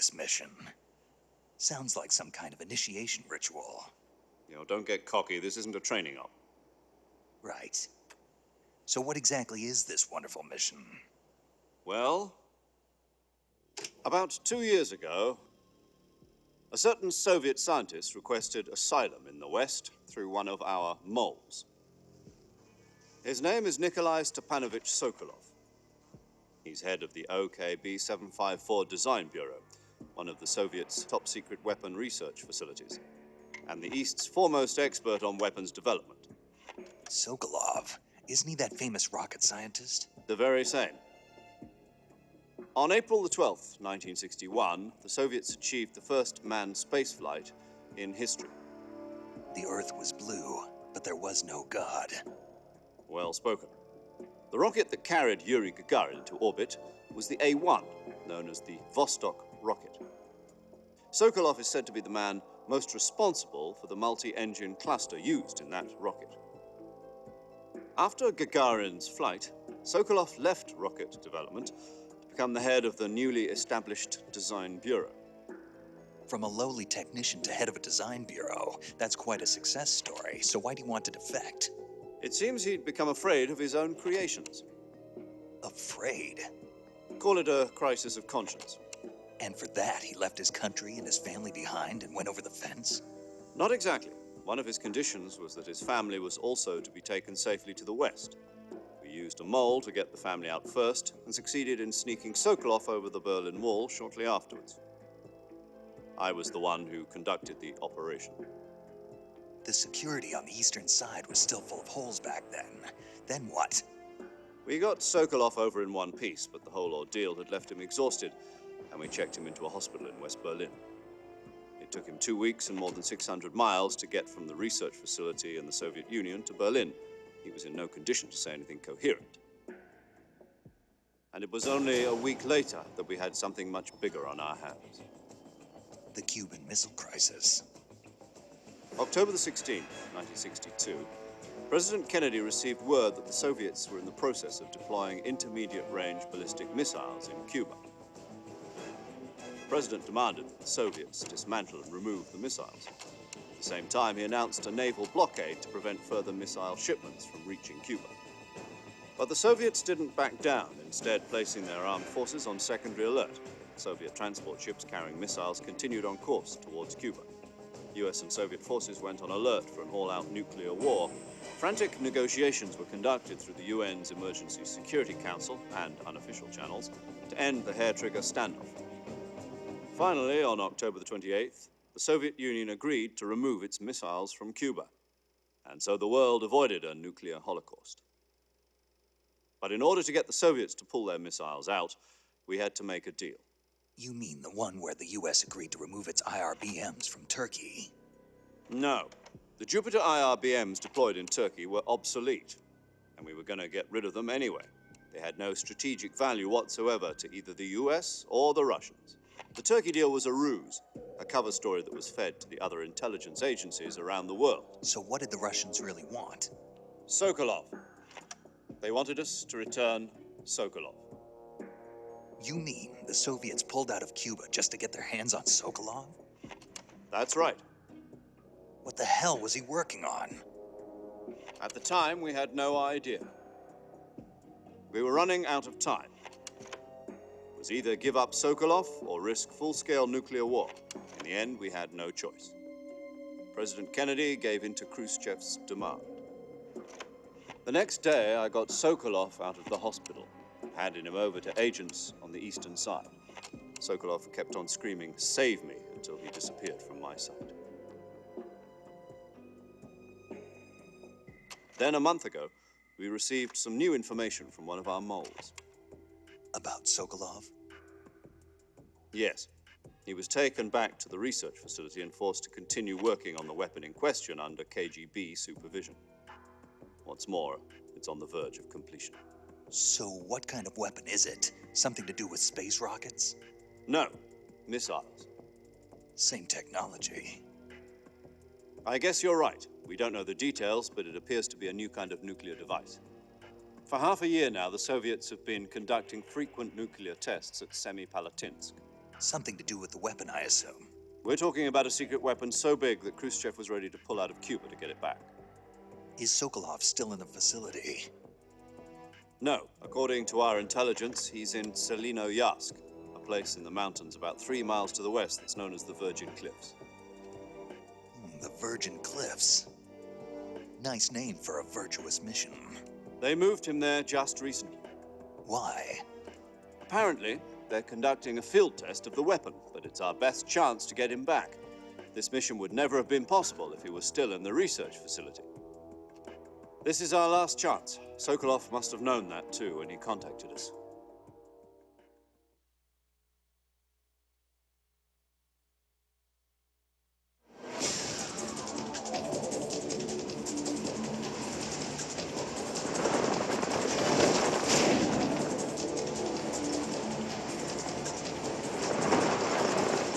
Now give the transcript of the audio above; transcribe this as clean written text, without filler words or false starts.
Virtuous mission. Sounds like some kind of initiation ritual. You know, don't get cocky. This isn't a training op. Right. So what exactly is this wonderful mission? Well, about 2 years ago, a certain Soviet scientist requested asylum in the West through one of our moles. His name is Nikolai Stepanovich Sokolov. He's head of the OKB 754 Design Bureau, one of the Soviets' top-secret weapon research facilities, and the East's foremost expert on weapons development. Sokolov? Isn't he that famous rocket scientist? The very same. On April the 12th, 1961, the Soviets achieved the first manned spaceflight in history. The Earth was blue, but there was no God. Well spoken. The rocket that carried Yuri Gagarin into orbit was the A-1, known as the Vostok rocket. Sokolov is said to be the man most responsible for the multi-engine cluster used in that rocket. After Gagarin's flight, Sokolov left rocket development to become the head of the newly established Design Bureau. From a lowly technician to head of a design bureau, that's quite a success story. So why do you want to defect? It seems he'd become afraid of his own creations. Afraid? Call it a crisis of conscience. And for that, he left his country and his family behind and went over the fence? Not exactly. One of his conditions was that his family was also to be taken safely to the West. We used a mole to get the family out first and succeeded in sneaking Sokolov over the Berlin Wall shortly afterwards. I was the one who conducted the operation. The security on the eastern side was still full of holes back then. Then what? We got Sokolov over in one piece, but the whole ordeal had left him exhausted, and we checked him into a hospital in West Berlin. It took him 2 weeks and more than 600 miles to get from the research facility in the Soviet Union to Berlin. He was in no condition to say anything coherent. And it was only a week later that we had something much bigger on our hands. The Cuban Missile Crisis. October the 16th, 1962, President Kennedy received word that the Soviets were in the process of deploying intermediate-range ballistic missiles in Cuba. The President demanded that the Soviets dismantle and remove the missiles. At the same time, he announced a naval blockade to prevent further missile shipments from reaching Cuba. But the Soviets didn't back down, instead placing their armed forces on secondary alert. Soviet transport ships carrying missiles continued on course towards Cuba. US and Soviet forces went on alert for an all-out nuclear war. Frantic negotiations were conducted through the UN's Emergency Security Council and unofficial channels to end the hair-trigger standoff. Finally, on October the 28th, the Soviet Union agreed to remove its missiles from Cuba. And so the world avoided a nuclear holocaust. But in order to get the Soviets to pull their missiles out, we had to make a deal. You mean the one where the US agreed to remove its IRBMs from Turkey? No. The Jupiter IRBMs deployed in Turkey were obsolete, and we were going to get rid of them anyway. They had no strategic value whatsoever to either the US or the Russians. The Turkey deal was a ruse, a cover story that was fed to the other intelligence agencies around the world. So what did the Russians really want? Sokolov. They wanted us to return Sokolov. You mean the Soviets pulled out of Cuba just to get their hands on Sokolov? That's right. What the hell was he working on? At the time, we had no idea. We were running out of time. It was either give up Sokolov or risk full-scale nuclear war. In the end, we had no choice. President Kennedy gave in to Khrushchev's demand. The next day, I got Sokolov out of the hospital, handing him over to agents on the eastern side. Sokolov kept on screaming, "Save me," until he disappeared from my sight. Then, a month ago, we received some new information from one of our moles. About Sokolov? Yes. He was taken back to the research facility and forced to continue working on the weapon in question under KGB supervision. What's more, it's on the verge of completion. So what kind of weapon is it? Something to do with space rockets? No, missiles. Same technology. I guess you're right. We don't know the details, but it appears to be a new kind of nuclear device. For half a year now, the Soviets have been conducting frequent nuclear tests at Semipalatinsk. Something to do with the weapon, I assume. We're talking about a secret weapon so big that Khrushchev was ready to pull out of Cuba to get it back. Is Sokolov still in the facility? No. According to our intelligence, he's in Selino-Yask, a place in the mountains about 3 miles to the west that's known as the Virgin Cliffs. The Virgin Cliffs. Nice name for a virtuous mission. They moved him there just recently. Why? Apparently, they're conducting a field test of the weapon, but it's our best chance to get him back. This mission would never have been possible if he was still in the research facility. This is our last chance. Sokolov must have known that too when he contacted us.